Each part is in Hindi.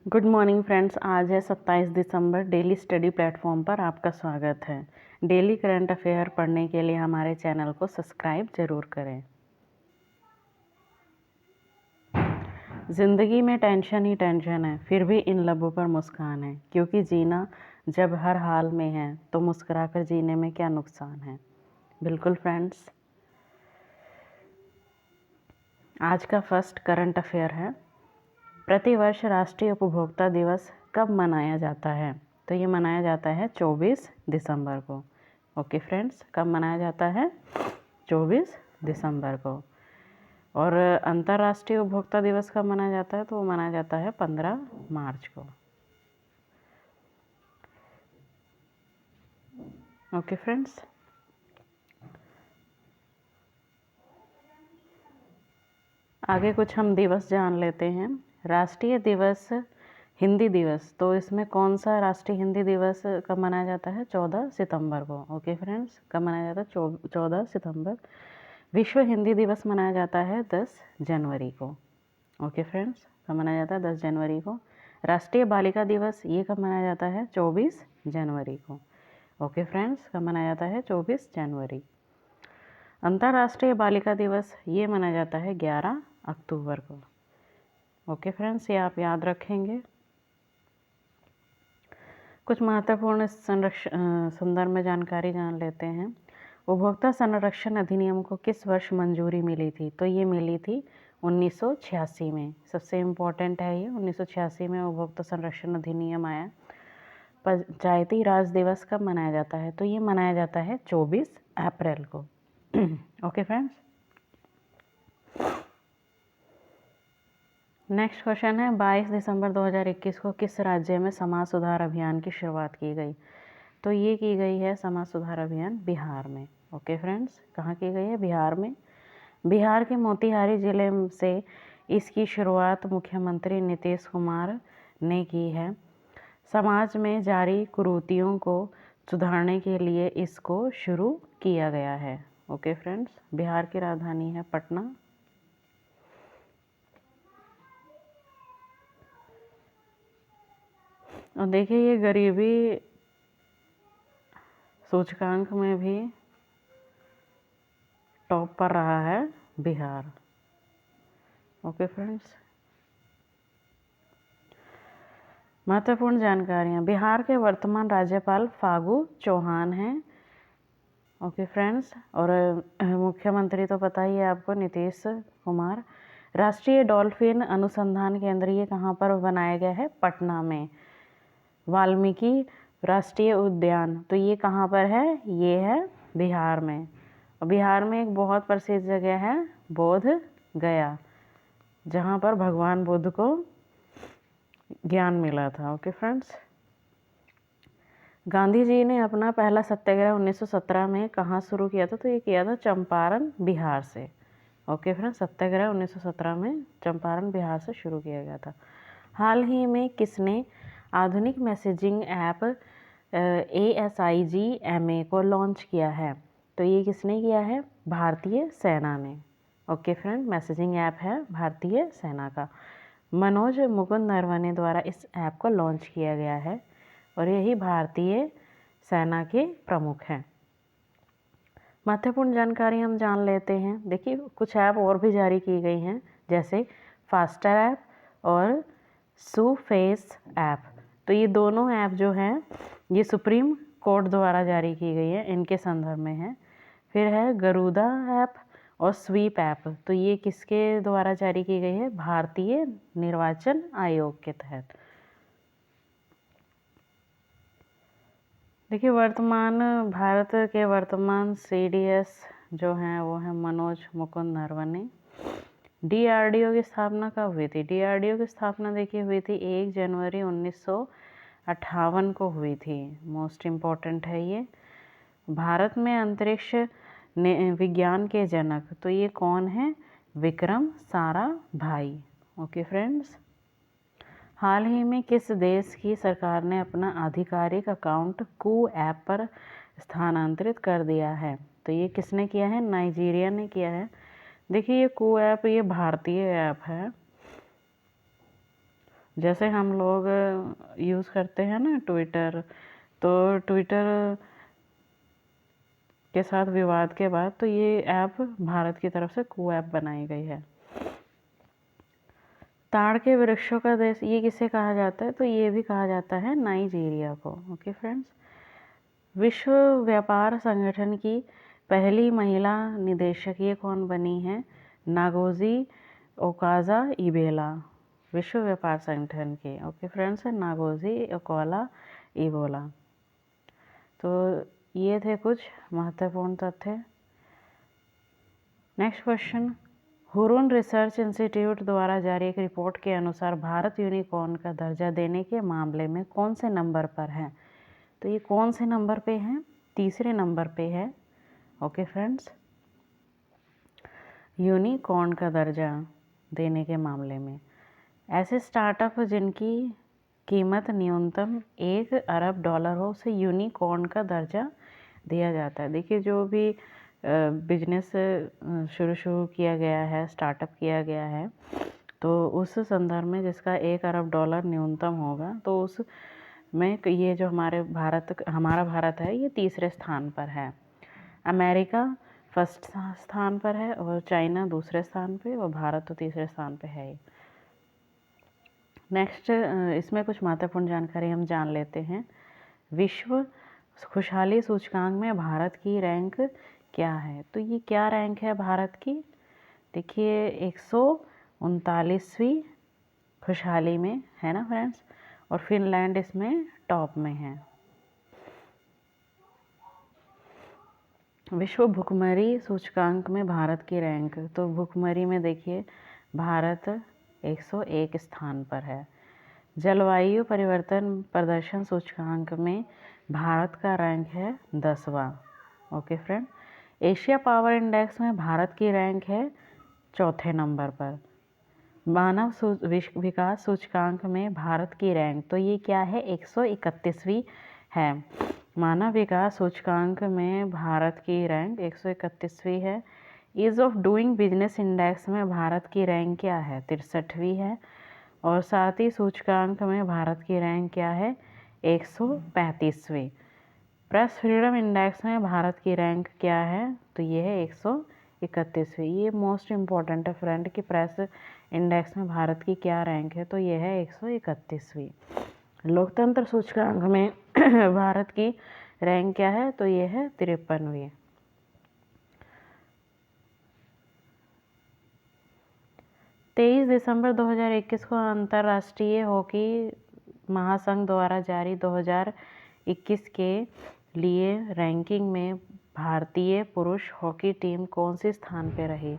Good morning friends. आज है 27 दिसंबर। डेली स्टडी प्लेटफॉर्म पर आपका स्वागत है। डेली करंट अफेयर पढ़ने के लिए हमारे चैनल को सब्सक्राइब ज़रूर करें। ज़िंदगी में टेंशन ही टेंशन है, फिर भी इन लबों पर मुस्कान है, क्योंकि जीना जब हर हाल में है तो मुस्कुराकर जीने में क्या नुकसान है। बिल्कुल फ्रेंड्स, आज का फर्स्ट करंट अफेयर है, प्रतिवर्ष राष्ट्रीय उपभोक्ता दिवस कब मनाया जाता है? तो ये मनाया जाता है 24 दिसंबर को। ओके फ्रेंड्स, कब मनाया जाता है? 24 दिसंबर को। और अंतर्राष्ट्रीय उपभोक्ता दिवस कब मनाया जाता है? तो वो मनाया जाता है 15 मार्च को। ओके फ्रेंड्स, आगे कुछ हम दिवस जान लेते हैं। राष्ट्रीय दिवस हिंदी दिवस, तो इसमें कौन सा राष्ट्रीय हिंदी दिवस कब मनाया जाता है? 14 सितंबर को। ओके फ्रेंड्स, कब मनाया जाता है? 14 सितंबर। विश्व हिंदी दिवस मनाया जाता है 10 जनवरी को। ओके फ्रेंड्स, कब मनाया जाता है? 10 जनवरी को। राष्ट्रीय बालिका दिवस ये कब मनाया जाता है? 24 जनवरी को। ओके फ्रेंड्स, कब मनाया जाता है? 24 जनवरी। अंतर्राष्ट्रीय बालिका दिवस ये मनाया जाता है 11 अक्टूबर को। ओके फ्रेंड्स, ये आप याद रखेंगे। कुछ महत्वपूर्ण संदर्भ में जानकारी जान लेते हैं। उपभोक्ता संरक्षण अधिनियम को किस वर्ष मंजूरी मिली थी? तो ये मिली थी 1986 में। सबसे इम्पोर्टेंट है ये, 1986 में उपभोक्ता संरक्षण अधिनियम आया। पंचायती राज दिवस कब मनाया जाता है? तो ये मनाया जाता है 24 अप्रैल को। ओके फ्रेंड्स, नेक्स्ट क्वेश्चन है, 22 दिसंबर 2021 को किस राज्य में समाज सुधार अभियान की शुरुआत की गई? तो ये की गई है समाज सुधार अभियान बिहार में। ओके फ्रेंड्स, कहाँ की गई है? बिहार में। बिहार के मोतिहारी जिले से इसकी शुरुआत मुख्यमंत्री नीतीश कुमार ने की है। समाज में जारी कुरीतियों को सुधारने के लिए इसको शुरू किया गया है। ओके फ्रेंड्स, बिहार की राजधानी है पटना। और देखिए, ये गरीबी सूचकांक में भी टॉप पर रहा है बिहार। ओके फ्रेंड्स, महत्वपूर्ण जानकारियाँ। बिहार के वर्तमान राज्यपाल फागू चौहान हैं। ओके फ्रेंड्स, और मुख्यमंत्री तो पता ही है आपको, नीतीश कुमार। राष्ट्रीय डॉल्फिन अनुसंधान केंद्र ये कहाँ पर बनाया गया है? पटना में। वाल्मीकि राष्ट्रीय उद्यान, तो ये कहाँ पर है? ये है बिहार में। और बिहार में एक बहुत प्रसिद्ध जगह है बोध गया, जहाँ पर भगवान बुद्ध को ज्ञान मिला था। ओके फ्रेंड्स, गांधी जी ने अपना पहला सत्याग्रह 1917 में कहाँ शुरू किया था? तो ये किया था चंपारण बिहार से। ओके फ्रेंड्स, सत्याग्रह 1917 में चंपारण बिहार से शुरू किया गया था। हाल ही में किसने आधुनिक मैसेजिंग ऐप ASIGMA को लॉन्च किया है? तो ये किसने किया है? भारतीय सेना ने। ओके फ्रेंड, मैसेजिंग ऐप है भारतीय सेना का। मनोज मुकुंद नरवणे द्वारा इस ऐप को लॉन्च किया गया है और यही भारतीय सेना के प्रमुख हैं। महत्वपूर्ण जानकारी हम जान लेते हैं। देखिए, कुछ ऐप और भी जारी की गई हैं, जैसे फास्टर ऐप और सुफेस ऐप। तो ये दोनों ऐप जो हैं ये सुप्रीम कोर्ट द्वारा जारी की गई है, इनके संदर्भ में है। फिर है गरुदा ऐप और स्वीप ऐप, तो ये किसके द्वारा जारी की गई है? भारतीय निर्वाचन आयोग के तहत। देखिए, भारत के वर्तमान CDS जो हैं वो हैं मनोज मुकुंद नरवणे। DRDO की स्थापना कब हुई थी? DRDO की स्थापना देखिए हुई थी 1 जनवरी 1958 को हुई थी। मोस्ट इम्पॉर्टेंट है ये। भारत में अंतरिक्ष विज्ञान के जनक, तो ये कौन है? विक्रम साराभाई। ओके फ्रेंड्स, हाल ही में किस देश की सरकार ने अपना आधिकारिक अकाउंट कू ऐप पर स्थानांतरित कर दिया है? तो ये किसने किया है? नाइजीरिया ने किया है। देखिए, ये कू ऐप ये भारतीय ऐप है जैसे हम लोग यूज़ करते हैं ना ट्विटर, तो ट्विटर के साथ विवाद के बाद तो ये ऐप भारत की तरफ से कू ऐप बनाई गई है। ताड़ के वृक्षों का देश ये किसे कहा जाता है? तो ये भी कहा जाता है नाइजीरिया को। ओके फ्रेंड्स, विश्व व्यापार संगठन की पहली महिला निदेशक ये कौन बनी है? नागोजी ओकाजा इबेला, विश्व व्यापार संगठन के। ओके फ्रेंड्स, नागोजी ओकाला इबोला। तो ये थे कुछ महत्वपूर्ण तथ्य। Next question, Hurun Research Institute द्वारा जारी एक रिपोर्ट के अनुसार भारत यूनिकॉर्न का दर्जा देने के मामले में कौन से नंबर पर है? तो ये कौन से नंबर पे है? तीसरे नंबर पे है। ओके फ्रेंड्स, यूनिकॉर्न का दर्जा देने के मामले में ऐसे स्टार्टअप जिनकी कीमत न्यूनतम $1 अरब हो, उसे यूनिकॉर्न का दर्जा दिया जाता है। देखिए, जो भी बिजनेस शुरू किया गया है, स्टार्टअप किया गया है, तो उस संदर्भ में जिसका $1 अरब न्यूनतम होगा, तो उस में ये जो हमारा भारत है, ये तीसरे स्थान पर है। अमेरिका फर्स्ट स्थान पर है और चाइना दूसरे स्थान पे और भारत तो तीसरे स्थान पे है। नेक्स्ट, इसमें कुछ महत्वपूर्ण जानकारी हम जान लेते हैं। विश्व खुशहाली सूचकांक में भारत की रैंक क्या है? तो ये क्या रैंक है भारत की? देखिए, 139वीं खुशहाली में है ना फ्रेंड्स, और फिनलैंड इसमें टॉप में है। विश्व भुखमरी सूचकांक में भारत की रैंक, तो भुखमरी में देखिए भारत 101 स्थान पर है। जलवायु परिवर्तन प्रदर्शन सूचकांक में भारत का रैंक है 10वां। Okay friend, Asia Power Index में भारत की रैंक है 4थे नंबर पर। मानव विकास सूचकांक में भारत की रैंक, तो ये क्या है? 131वीं है। मानव विकास सूचकांक में भारत की रैंक 131वीं है। Ease of doing business index में भारत की रैंक क्या है? 63वीं है। और साथ ही सूचकांक में भारत की रैंक क्या है? 135वीं। प्रेस फ्रीडम इंडेक्स में भारत की रैंक क्या है? तो ये है 131वीं। ये मोस्ट इम्पॉर्टेंट है फ्रेंड कि प्रेस इंडेक्स में भारत की क्या रैंक है, तो ये है 131वीं। लोकतंत्र सूचकांक में भारत की रैंक क्या है? तो ये है 53वीं। दिसंबर 2021 को अंतर्राष्ट्रीय हॉकी महासंघ द्वारा जारी 2021 के लिए रैंकिंग में भारतीय पुरुष हॉकी टीम कौन से स्थान पे रही?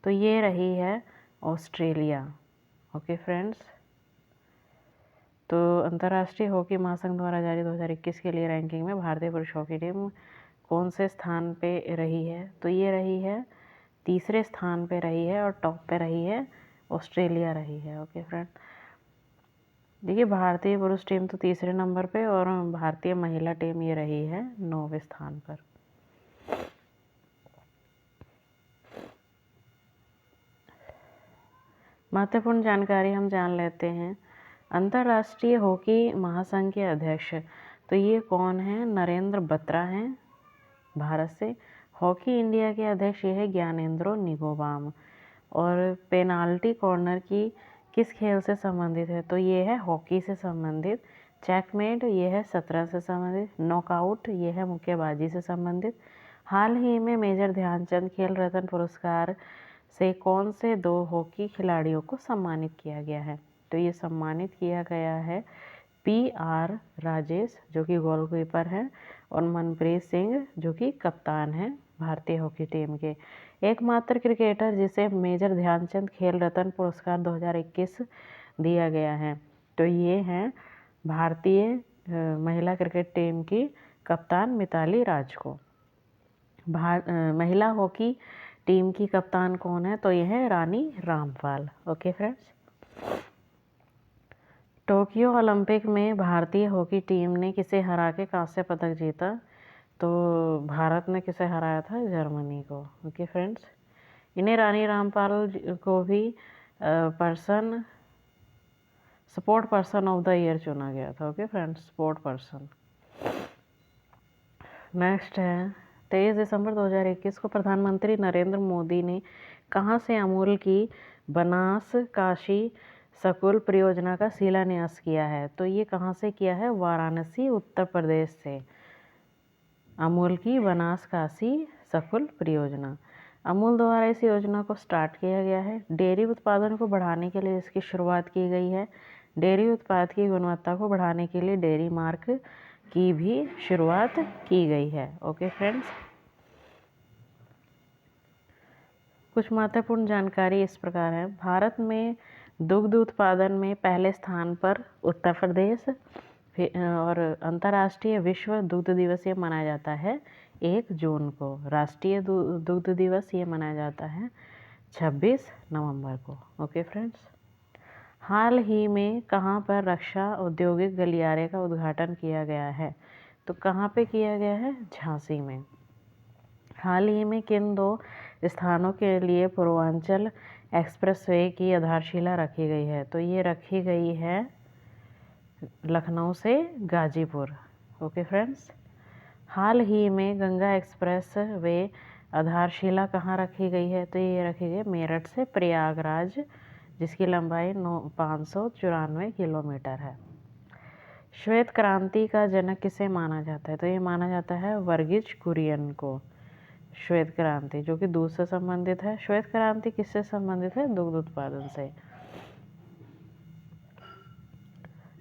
तो ये रही है ऑस्ट्रेलिया। ओके फ्रेंड्स, तो अंतर्राष्ट्रीय हॉकी महासंघ द्वारा जारी 2021 के लिए रैंकिंग में भारतीय पुरुष हॉकी टीम कौन से स्थान पे रही है? तो ये रही है तीसरे स्थान पे रही है और टॉप पे रही है ऑस्ट्रेलिया रही है। ओके फ्रेंड, देखिए भारतीय पुरुष टीम तो तीसरे नंबर पे और भारतीय महिला टीम ये रही है 9वें स्थान पर। महत्वपूर्ण जानकारी हम जान लेते हैं। अंतर्राष्ट्रीय हॉकी महासंघ के अध्यक्ष, तो ये कौन है? नरेंद्र बत्रा हैं भारत से। हॉकी इंडिया के अध्यक्ष ये है ज्ञानेंद्रो निगोबाम। और पेनाल्टी कॉर्नर की किस खेल से संबंधित है? तो ये है हॉकी से संबंधित। चेकमेट ये है शतरंज से संबंधित। नॉकआउट ये है मुक्केबाजी से संबंधित। हाल ही में मेजर ध्यानचंद खेल रत्न पुरस्कार से कौन से 2 हॉकी खिलाड़ियों को सम्मानित किया गया है? तो ये सम्मानित किया गया है PR राजेश जो कि गोलकीपर हैं और मनप्रीत सिंह जो कि कप्तान हैं भारतीय हॉकी टीम के। एकमात्र क्रिकेटर जिसे मेजर ध्यानचंद खेल रत्न पुरस्कार 2021 दिया गया है, तो ये हैं भारतीय महिला क्रिकेट टीम की कप्तान मिताली राज को। महिला हॉकी टीम की कप्तान कौन है? तो यह है Rani Rampal. Okay friends, Tokyo Olympic में भारतीय हॉकी टीम ने किसे हरा के कांस्य पदक जीता? तो भारत ने किसे हराया था? जर्मनी को। ओके फ्रेंड्स, इन्हें रानी रामपाल को भी person sport person of the year चुना गया था। Okay friends, sport person. Next है 23 दिसंबर 2021 को प्रधानमंत्री नरेंद्र मोदी ने कहाँ से अमूल की बनास काशी सकुल परियोजना का शिलान्यास किया है? तो ये कहाँ से किया है? वाराणसी, उत्तर प्रदेश से। अमूल की बनास काशी सकुल परियोजना, अमूल द्वारा इस योजना को स्टार्ट किया गया है। डेयरी उत्पादन को बढ़ाने के लिए इसकी शुरुआत की गई है। डेयरी उत्पाद की गुणवत्ता को बढ़ाने के लिए डेयरी मार्क की भी शुरुआत की गई है। ओके फ्रेंड्स, कुछ महत्वपूर्ण जानकारी इस प्रकार है। भारत में दुग्ध उत्पादन में पहले स्थान पर उत्तर प्रदेश, और अंतर्राष्ट्रीय विश्व दुग्ध दिवस ये मनाया जाता है 1 जून को। राष्ट्रीय दुग्ध दिवस ये मनाया जाता है 26 नवंबर को। ओके फ्रेंड्स, हाल ही में कहाँ पर रक्षा औद्योगिक गलियारे का उद्घाटन किया गया है? तो कहाँ पे किया गया है? झांसी में। हाल ही में किन 2 स्थानों के लिए पूर्वांचल एक्सप्रेसवे की आधारशिला रखी गई है? तो ये रखी गई है लखनऊ से गाजीपुर। ओके फ्रेंड्स, हाल ही में गंगा एक्सप्रेस वे आधारशिला कहाँ रखी गई है? तो ये रखी गई मेरठ से प्रयागराज, जिसकी लंबाई 594 किलोमीटर है। श्वेत क्रांति का जनक किसे माना जाता है? तो ये माना जाता है वर्गीज कुरियन को। श्वेत क्रांति जो कि दूध से संबंधित है। श्वेत क्रांति किससे संबंधित है? दुग्ध उत्पादन से।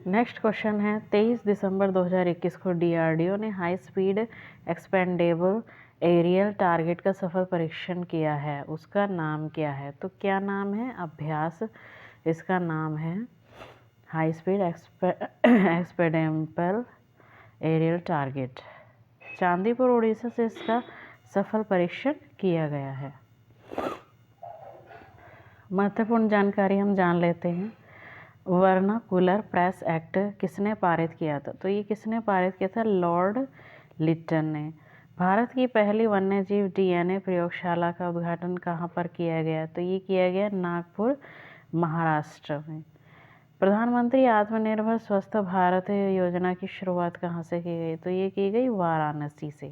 नेक्स्ट क्वेश्चन है 23 दिसंबर 2021 को डीआरडीओ ने high speed expendable aerial target का सफल परीक्षण किया है, उसका नाम क्या है? तो क्या नाम है? अभ्यास। इसका नाम है high speed expendable aerial target. Chandipur Orissa से इसका सफल परीक्षण किया गया है। महत्वपूर्ण जानकारी हम जान लेते हैं। वर्नाकुलर प्रेस एक्ट किसने पारित किया था? तो ये किसने पारित किया था? लॉर्ड लिटन ने। भारत की पहली वन्यजीव डीएनए प्रयोगशाला का उद्घाटन कहाँ पर किया गया? तो ये किया गया नागपुर, महाराष्ट्र में। प्रधानमंत्री आत्मनिर्भर स्वस्थ भारत योजना की शुरुआत कहाँ से की गई? तो ये की गई वाराणसी से।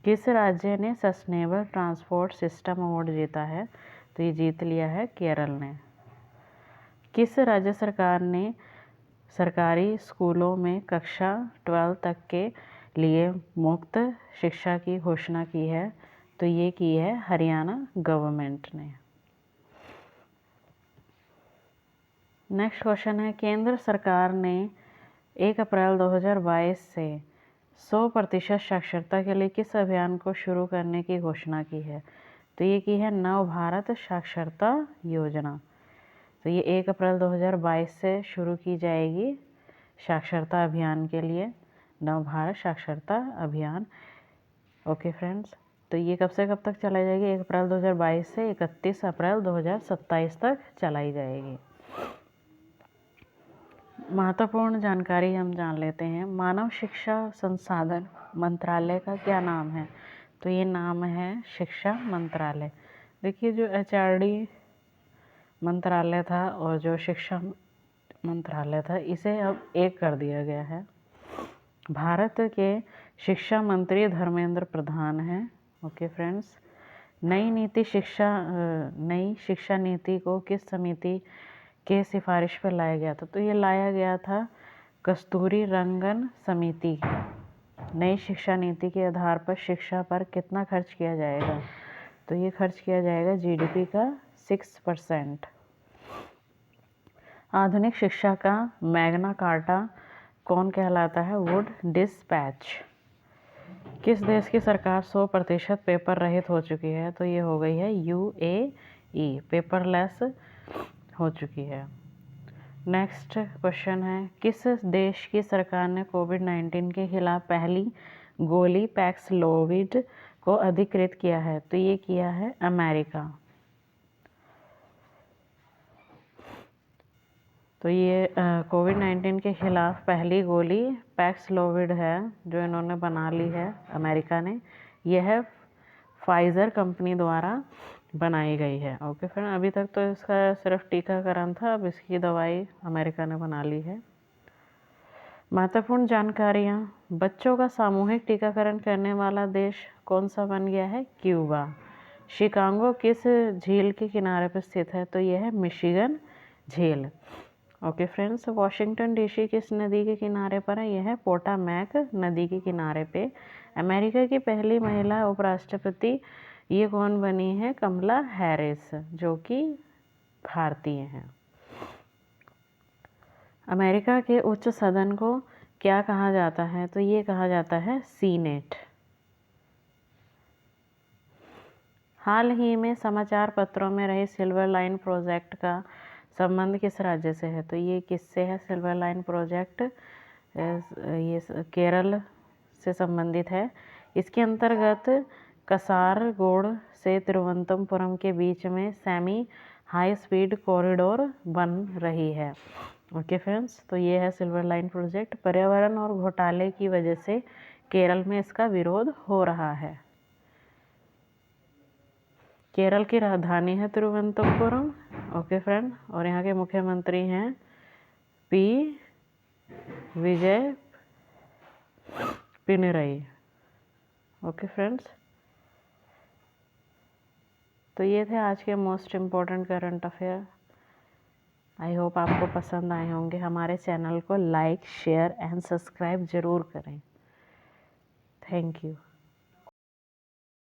किस राज्य ने सस्टेनेबल ट्रांसपोर्ट सिस्टम अवार्ड जीता है? तो ये जीत लिया है केरल ने। किस राज्य सरकार ने सरकारी स्कूलों में कक्षा 12 तक के लिए मुफ्त शिक्षा की घोषणा की है? तो ये की है हरियाणा गवर्नमेंट ने। नेक्स्ट क्वेश्चन है केंद्र सरकार ने 1 अप्रैल 2022 से 100% साक्षरता के लिए किस अभियान को शुरू करने की घोषणा की है? तो ये की है नव भारत साक्षरता योजना। तो ये 1 अप्रैल 2022 से शुरू की जाएगी साक्षरता अभियान के लिए, नव भारत साक्षरता अभियान। ओके फ्रेंड्स, तो ये कब से कब तक चलाई जाएगी? 1 अप्रैल 2022 से 31 अप्रैल 2027 तक चलाई जाएगी। महत्वपूर्ण जानकारी हम जान लेते हैं। मानव शिक्षा संसाधन मंत्रालय का क्या नाम है? तो ये नाम है शिक्षा मंत्रालय। देखिए, जो एचआरडी मंत्रालय था और जो शिक्षा मंत्रालय था, इसे अब एक कर दिया गया है। भारत के शिक्षा मंत्री धर्मेंद्र प्रधान हैं। ओके फ्रेंड्स, नई शिक्षा नीति को किस समिति के सिफारिश पर लाया गया था? तो ये लाया गया था कस्तूरी रंगन समिति। नई शिक्षा नीति के आधार पर शिक्षा पर कितना खर्च किया जाएगा? तो ये खर्च किया जाएगा जीडीपी का 6%। आधुनिक शिक्षा का मैग्ना कार्टा कौन कहलाता है? Wood dispatch. किस देश की सरकार 100% पेपर रहित हो चुकी है? तो ये हो गई है यूएई, पेपरलेस हो चुकी है। नेक्स्ट क्वेश्चन है किस देश की सरकार ने कोविड-19 के खिलाफ पहली गोली पैक्सलोविड को अधिकृत किया है? तो ये किया है अमेरिका। तो ये कोविड-19 के खिलाफ पहली गोली पैक्सलोविड है जो इन्होंने बना ली है अमेरिका ने। यह फाइज़र कंपनी द्वारा बनाई गई है। ओके फ्रेंड, अभी तक तो इसका सिर्फ टीकाकरण था, अब इसकी दवाई अमेरिका ने बना ली है। महत्वपूर्ण जानकारियाँ। बच्चों का सामूहिक टीकाकरण करने वाला देश कौन सा बन गया है? क्यूबा। शिकागो किस झील के किनारे पर स्थित है? तो यह है मिशिगन झील। ओके फ्रेंड्स, वॉशिंगटन डीसी किस नदी के किनारे पर है? यह है पोटामैक नदी के किनारे पे। अमेरिका की पहली महिला उपराष्ट्रपति ये कौन बनी है? कमला हैरिस, जो कि भारतीय हैं। अमेरिका के उच्च सदन को क्या कहा जाता है? तो ये कहा जाता है सीनेट। हाल ही में समाचार पत्रों में रहे सिल्वर लाइन प्रोजेक्ट का संबंध किस राज्य से है? तो ये किससे है? सिल्वर लाइन प्रोजेक्ट ये केरल से संबंधित है। इसके अंतर्गत कसारगोड से तिरुवनंतपुरम के बीच में सेमी हाई स्पीड कॉरिडोर बन रही है। ओके फ्रेंड्स, तो ये है सिल्वर लाइन प्रोजेक्ट। पर्यावरण और घोटाले की वजह से केरल में इसका विरोध हो रहा है। केरल की राजधानी है तिरुवनंतपुरम। ओके फ्रेंड, और यहाँ के मुख्यमंत्री हैं पी विजय पिनरई। ओके फ्रेंड्स, तो ये थे आज के most important current affair. I hope आपको पसंद आए होंगे। हमारे चैनल को लाइक, शेयर एंड सब्सक्राइब ज़रूर करें। Thank you.